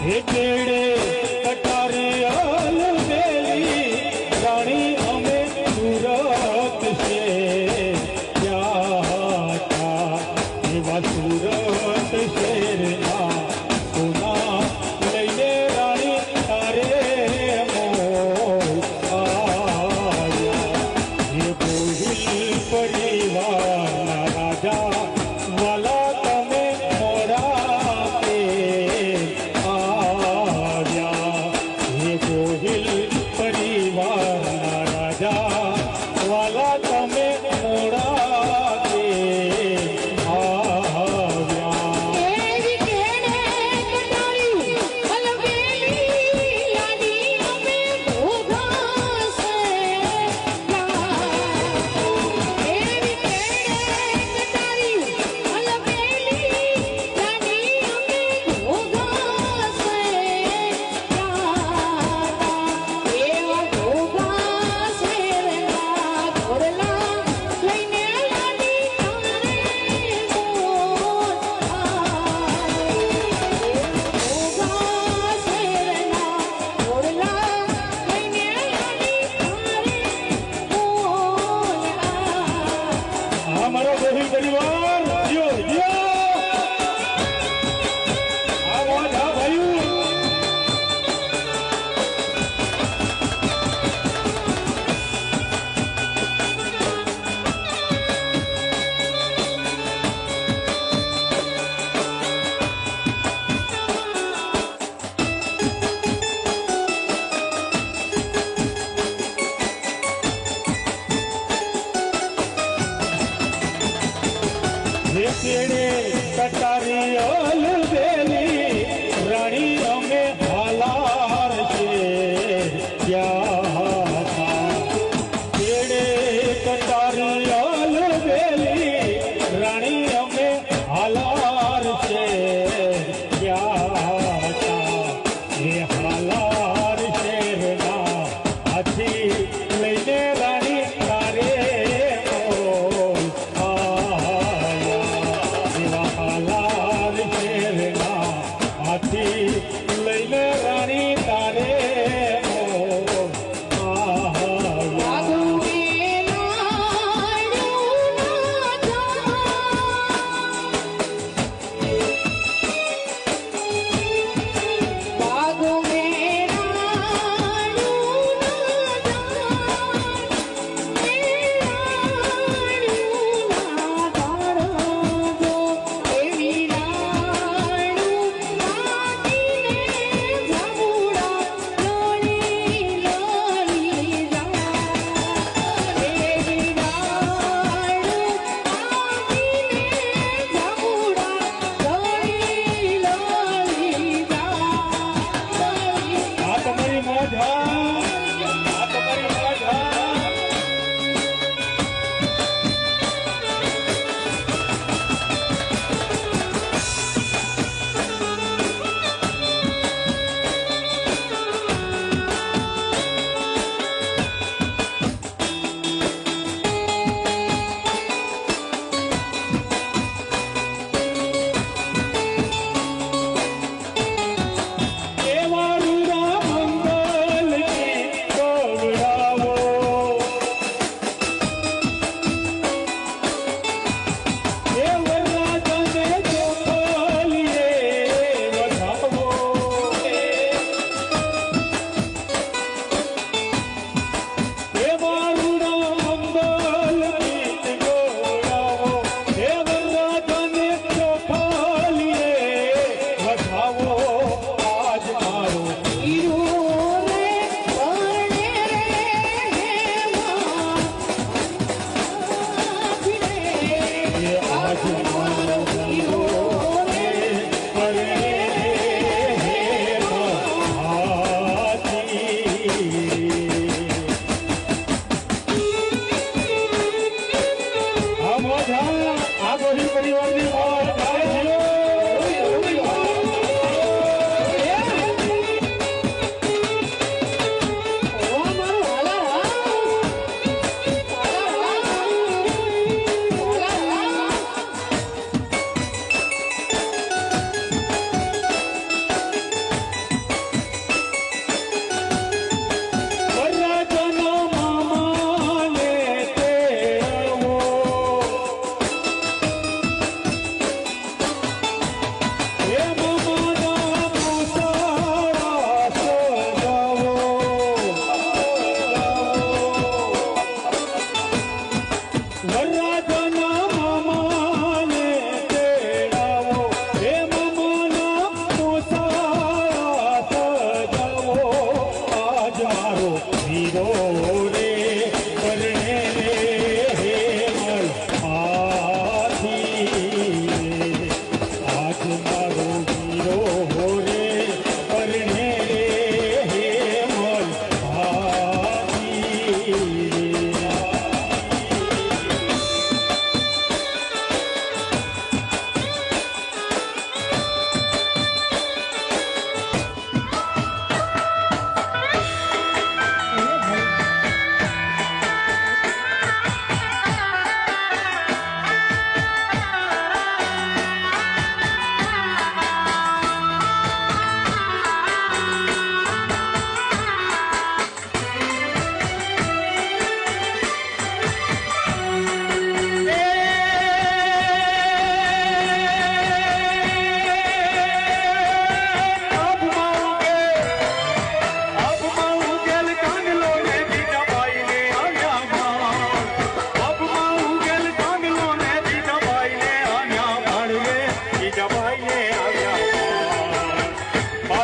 કેડે કટારી અલબેલી રાણી અમે સુરત છે ત્યાં એવા સુરત શેરના સોના લઈને રાણી તારે મોલ આવ્યા એ ગોહિલ પરિવારના રાજા વાલા તમે મોરા કે આવ્યા એ ગોહિલ પરિવારના રાજા વાલા તમે મોરા કે हमारा गोहिल परिवार जियो जियो आवाज हाँ भाई કેડે કટારી અલબેલી રાણી અમે હાલાર છે ત્યાં કેડે કટારી અલબેલી રાણી અમે હાલાર છે ત્યાં એ હાલાર શેરના હાથી લઈને રાણી તારે હાથી લઈને રાણી તારે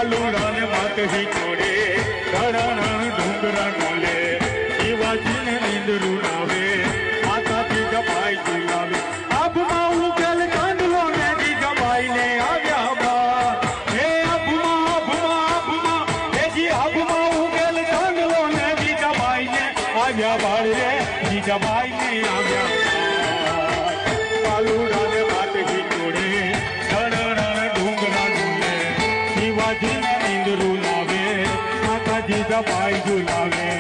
વાલુડા ને માતહી છોડે ધરણ ડુંગરા ડોલે શિવાજીને નીંદરું લાવે માતાજી જપાઈ ઝુલાવે આબમાં ઉકેલ કાંદલો ને જીજાબાઈ ને આવ્યા બા હે આબમાં જી આબમાં ઉકેલ કાંદલો ને જીજાબાઈ ને આવ્યા બાળ રે જીજાબાઈ ને આવ્યા વાલુડા ને માતહી છોડે ધરણ ડુંગરા ડોલે શિવાજીને નીંદરું લાવે માતાજી જપાઈ ઝુલાવે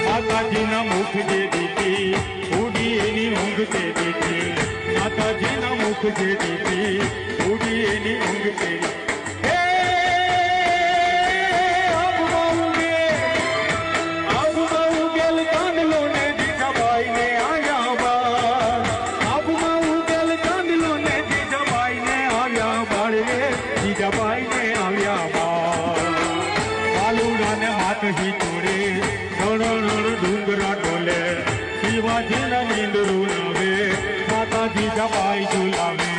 માતાજીના મુખ જે દીધી ઉડી એની ઊંઘ તે દીધી માતાજીના મુખ જે દીધી ઉડી એની ઊંઘ તે હે આબમાં ઉગેલ કાંદલો ને જીજાબાઈ ને આવ્યા બાળ આબમાં ઉગેલ કાંદલો ને જીજાબાઈ ને આવ્યા બાળ રે જીજાબાઈ ને આવ્યા બાળ વાલુડા ને માતહી છોડે ડુંગરા ડોલે શિવાજીના નીંદરું લાવે માતાજી જપાઈ ઝુલાવે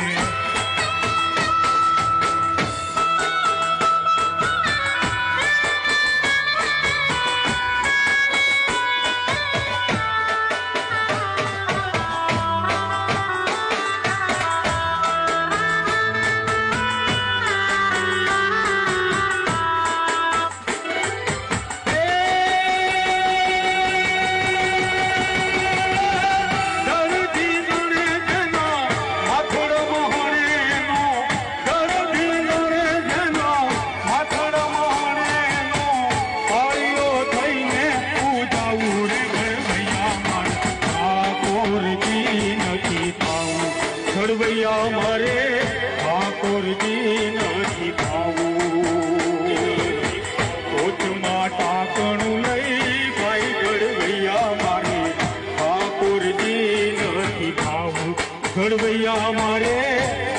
ઘડવૈયા મારે ઠાકોરજી નથી ખાવું કોચમાં ટાંકણું લઈ ભાઈ ઘડવૈયા મારે ઠાકોરજી નથી ખાવું ઘડવૈયા મારે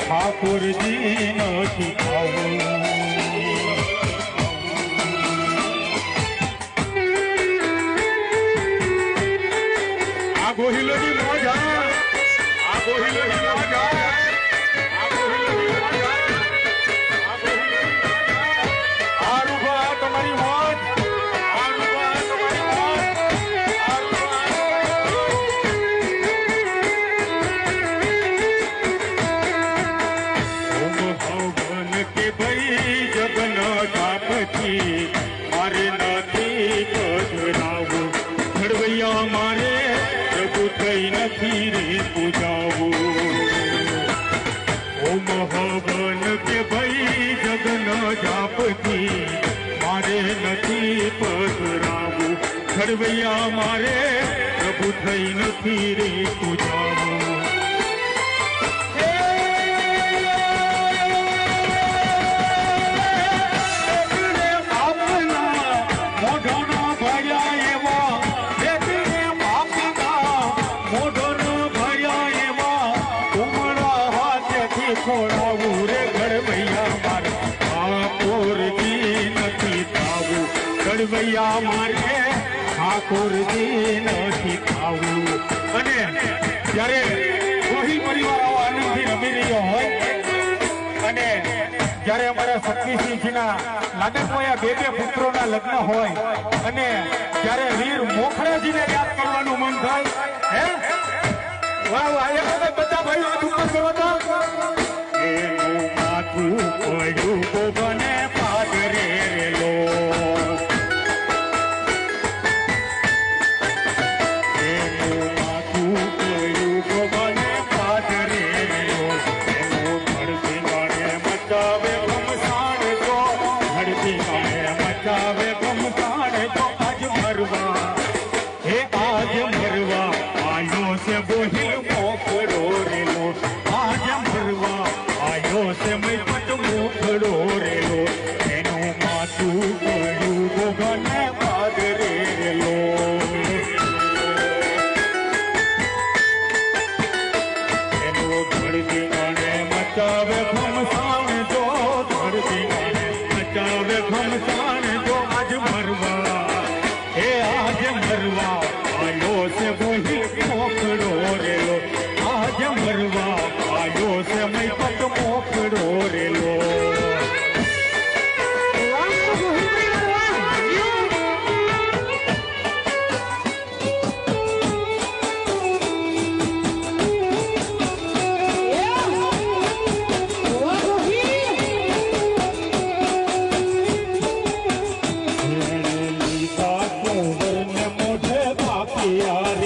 ઠાકોરજી નથી ખાવું આ ગોહિલોની મોજા તમારી મોજ ભગવાન કે ભાઈ જગન કાપથી મારે નથી પધરાવું ઘડવૈયા મારે પ્રભુ થઈ નથી રે પૂજાવું ઓમ હવન કે ભાઈ જગન જાપથી મારે નથી પધરાવું ઘડવૈયા મારે પ્રભુ થઈ નથી રે પૂજાવું ખોડાવું રે ઘડવૈયા મારે ઠાકોરજી નથી ખાવું ઘડવૈયા મારે ઠાકોરજી નથી ખાવું અને જ્યારે ગોહિલ પરિવાર આવો આનંદથી રમી રહ્યો હોય અને જ્યારે અમારા શક્તિસિંહજીના લાગણમાં બે પુત્રોના લગ્ન હોય અને જ્યારે વીર મોખરાજીને યાદ કરવાનું મન થાય હે વાહ વાહ એ બધા ભાઈઓ હાથ ઉપર કરો તો એનું માથું પડ્યું ગોબને પાદરે લો એનું માથું પડ્યું ગોબને પાદરે લો એનું ધરતી ગાણે મચાવે ગમસાણ તો ધરતી ગાણે મચાવે ગમસાણ તો આજ મરવા હે આજ મરવા से बोहिल मोखड़ो रेलो आज मरवा आयो से मैं पट मोखड़ो रेलो एनो माथू गळू गोगने पादरे रेलो एनो धरती गाने मचावे घमसान जो धरती गाने मचावे घमसान जो आज मरवा हे आज मरवा आयो से बोहिल मोखड़ो रेलो आज मरवा आयो से मैं पट मोखड़ो रेलो यार